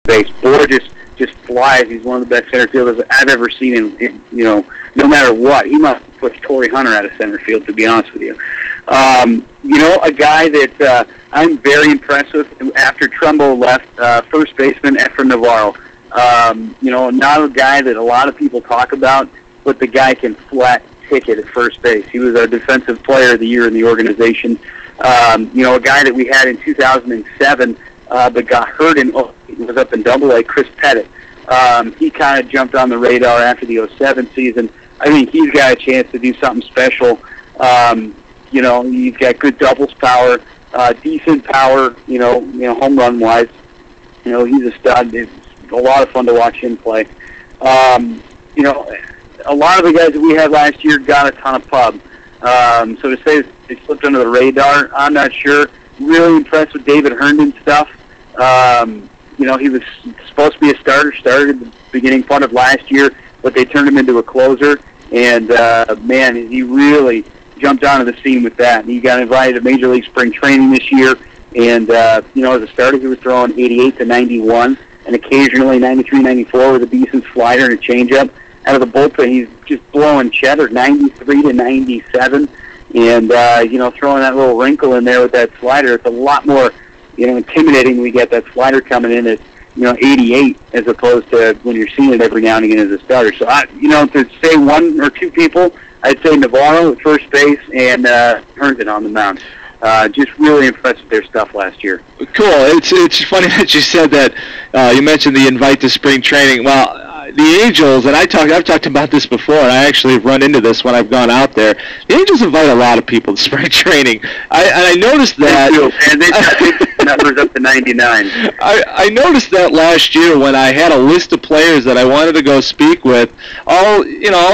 base. Boy just flies. He's one of the best center fielders I've ever seen in no matter what. He must push Torrey Hunter out of center field, to be honest with you. A guy that I'm very impressed with after Trumbo left, first baseman Efren Navarro. Not a guy that a lot of people talk about, but the guy can flat ticket at first base. He was our defensive player of the year in the organization. A guy that we had in 2007, but got hurt and was up in Double-A, Chris Pettit. He kind of jumped on the radar after the 07 season. I think he's got a chance to do something special. He's got good doubles power, decent power, home run wise. He's a stud. It's a lot of fun to watch him play. A lot of the guys that we had last year got a ton of pub. So to say they slipped under the radar, I'm not sure. Really impressed with David Herndon's stuff. He was supposed to be a starter, started at the beginning part of last year, but they turned him into a closer. And, he really jumped onto the scene with that. He got invited to Major League Spring Training this year. And, as a starter, he was throwing 88 to 91 and occasionally 93, 94 with a decent slider and a changeup. Out of the bullpen, he's just blowing cheddar, 93 to 97. And, throwing that little wrinkle in there with that slider, it's a lot more, intimidating when we get that slider coming in at, 88 as opposed to when you're seeing it every now and again as a starter. So, to say one or two people, I'd say Navarro at first base and Herndon on the mound. Just really impressed with their stuff last year. Cool. It's funny that you said that. You mentioned the invite to spring training. Well, the Angels, and I've talked about this before, and I actually run into this when I've gone out there. The Angels invite a lot of people to spring training. I noticed that. They do, and they got numbers up to 99. I noticed that last year when I had a list of players that I wanted to go speak with, all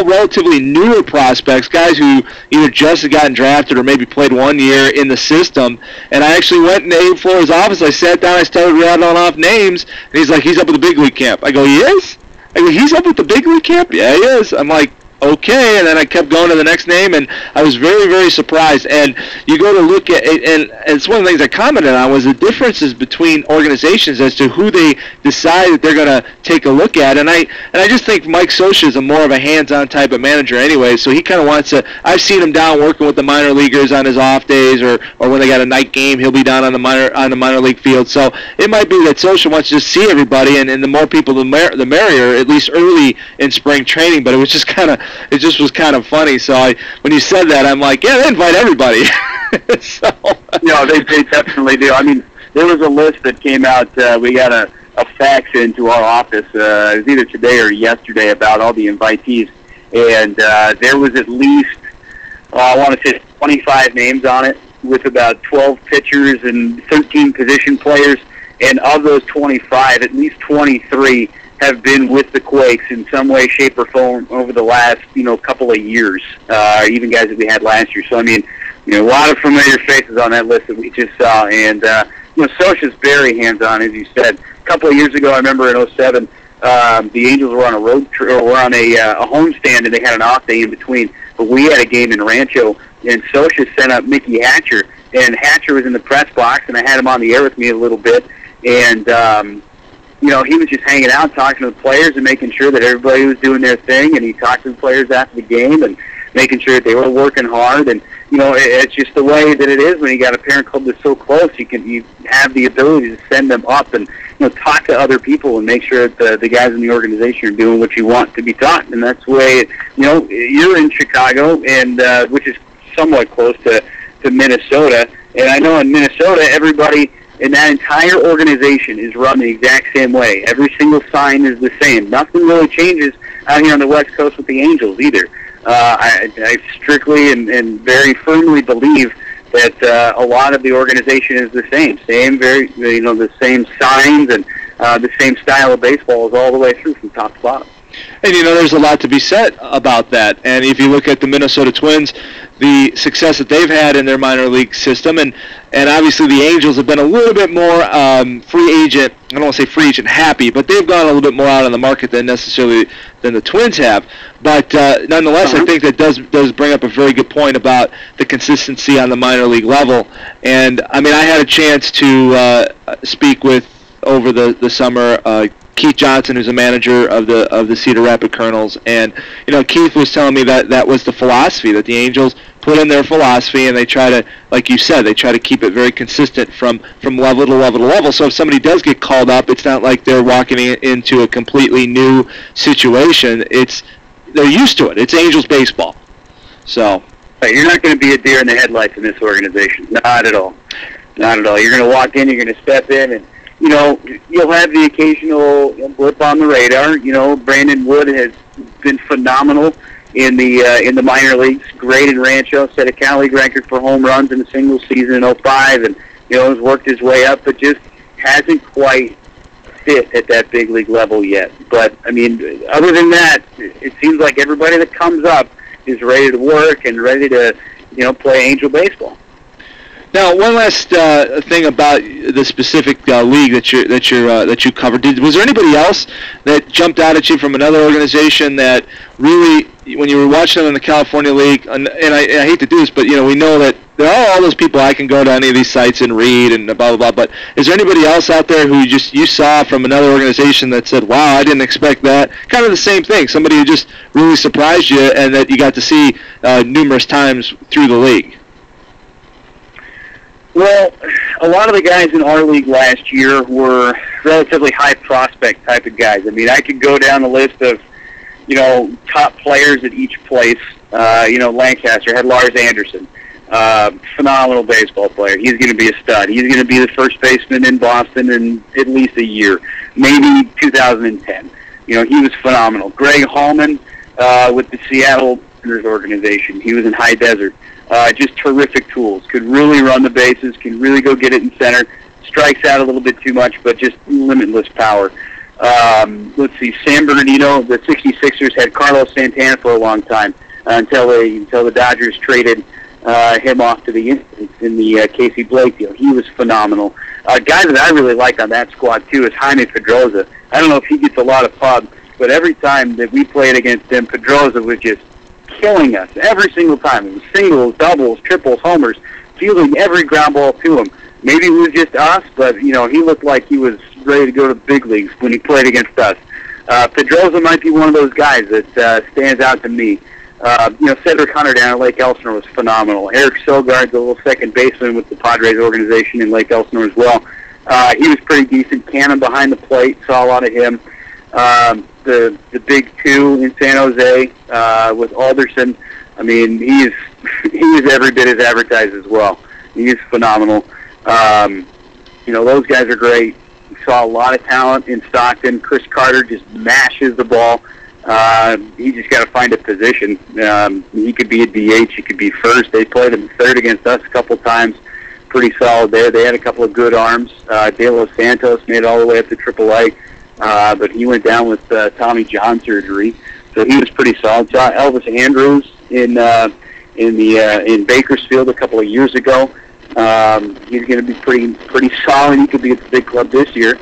relatively newer prospects, guys who either just had gotten drafted or maybe played 1 year in the system. And I actually went into Abe Flora's office. I sat down, I started rattling off names, and he's like, "He's up at the big league camp." I go, "He is?" I go, "He's up at the big league camp?" "Yeah, he is." I'm like, okay, and then I kept going to the next name, and I was very, very surprised. And you go to look at it, and it's one of the things I commented on was the differences between organizations as to who they decide that they're going to take a look at. And I just think Mike Scioscia is more of a hands-on type of manager anyway, so he kind of wants to. I've seen him down working with the minor leaguers on his off days, or when they got a night game, he'll be down on the minor league field. So it might be that Scioscia wants to just see everybody, and the more people, the merrier, at least early in spring training. But it was just it just was kind of funny. So when you said that, I'm like, yeah, they invite everybody. So. They definitely do. I mean, there was a list that came out. We got a fax into our office. It was either today or yesterday about all the invitees, and there was at least, I want to say 25 names on it, with about 12 pitchers and 13 position players. And of those 25, at least 23 have been with the Quakes in some way, shape, or form over the last, couple of years, even guys that we had last year. So, I mean, a lot of familiar faces on that list that we just saw. And, Scioscia's very hands-on, as you said. A couple of years ago, I remember in 07, the Angels were on a road trip, or were on a homestand, and they had an off day in between. But we had a game in Rancho, and Scioscia sent up Mickey Hatcher, and Hatcher was in the press box, and I had him on the air with me a little bit. And, he was just hanging out, talking to the players and making sure that everybody was doing their thing. And he talked to the players after the game and making sure that they were working hard. And, it's just the way that it is when you got a parent club that's so close. You have the ability to send them up and, talk to other people and make sure that the guys in the organization are doing what you want to be taught. And that's the way, you're in Chicago, and which is somewhat close to Minnesota. And I know in Minnesota, everybody in that entire organization is run the exact same way. Every single sign is the same. Nothing really changes out here on the West Coast with the Angels either. I strictly and very firmly believe that a lot of the organization is the same. The same signs and the same style of baseball is all the way through from top to bottom. And, there's a lot to be said about that. And if you look at the Minnesota Twins, the success that they've had in their minor league system, and obviously the Angels have been a little bit more free agent, I don't want to say free agent happy, but they've gone a little bit more out on the market than the Twins have. But nonetheless, I think that does bring up a very good point about the consistency on the minor league level. And, I mean, I had a chance to speak with over the summer. Keith Johnson, who's a manager of the Cedar Rapids Colonels, and Keith was telling me that was the philosophy, that the Angels put in their philosophy, and they try to, like you said, they try to keep it very consistent from level to level to level. So if somebody does get called up, it's not like they're walking into a completely new situation. They're used to it. It's Angels baseball. So you're not going to be a deer in the headlights in this organization. Not at all. Not at all. You're going to walk in. You're going to step in, and you'll have the occasional blip on the radar. Brandon Wood has been phenomenal in the minor leagues. Great in Rancho, set a Cal League record for home runs in a single season in '05, and has worked his way up, but just hasn't quite fit at that big league level yet. But I mean, other than that, it seems like everybody that comes up is ready to work and ready to play Angel baseball. Now, one last thing about the specific league that you covered. Was there anybody else that jumped out at you from another organization that really, when you were watching them in the California League, and I hate to do this, but we know that there are all those people. I can go to any of these sites and read and blah blah blah. But is there anybody else out there who you saw from another organization that said, "Wow, I didn't expect that"? Kind of the same thing. Somebody who just really surprised you and that you got to see numerous times through the league. Well, a lot of the guys in our league last year were relatively high prospect type of guys. I mean, I could go down the list of, top players at each place. Lancaster had Lars Anderson, phenomenal baseball player. He's going to be a stud. He's going to be the first baseman in Boston in at least a year, maybe 2010. He was phenomenal. Greg Hallman with the Seattle organization. He was in High Desert. Just terrific tools. Could really run the bases. Can really go get it in center. Strikes out a little bit too much, but just limitless power. Let's see. San Bernardino, the 66ers had Carlos Santana for a long time until the Dodgers traded him off to the Indians in the Casey Blake deal. He was phenomenal. A guy that I really like on that squad too is Jaime Pedroza. I don't know if he gets a lot of pub, but every time that we played against him, Pedroza was just killing us every single time. It was singles, doubles, triples, homers, fielding every ground ball to him. Maybe it was just us, but he looked like he was ready to go to the big leagues when he played against us. Pedroza might be one of those guys that stands out to me. Cedric Hunter down at Lake Elsinore was phenomenal. Eric Sogard, the little second baseman with the Padres organization in Lake Elsinore as well. He was pretty decent. Cannon behind the plate, saw a lot of him. The big two in San Jose with Alderson. I mean, he was every bit as advertised as well. He's phenomenal. Those guys are great. We saw a lot of talent in Stockton. Chris Carter just mashes the ball. He just got to find a position. He could be a DH. He could be first. They played him third against us a couple times. Pretty solid there. They had a couple of good arms. De Los Santos made it all the way up to AAA. But he went down with Tommy John surgery, so he was pretty solid. Saw Elvis Andrews in Bakersfield a couple of years ago. He's going to be pretty solid. He could be at the big club this year,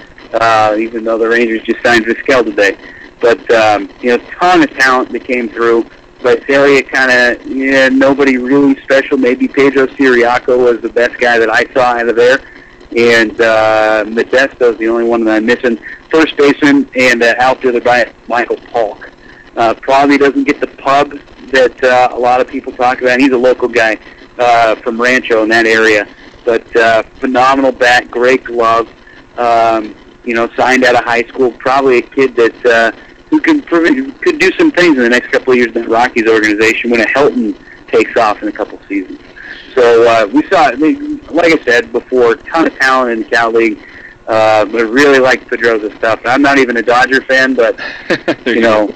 even though the Rangers just signed Vizquel today. But ton of talent that came through. Visalia nobody really special. Maybe Pedro Siriaco was the best guy that I saw out of there. And Modesto's the only one that I'm missing. First baseman and outfielder by Michael Polk. Probably doesn't get the pub that a lot of people talk about. He's a local guy from Rancho in that area. But phenomenal bat, great glove. Signed out of high school. Probably a kid that who could do some things in the next couple of years in the Rockies organization when a Helton takes off in a couple of seasons. So we saw, like I said before, a ton of talent in the Cal League. But I really like Pedroza's stuff. I'm not even a Dodger fan, but Pedroza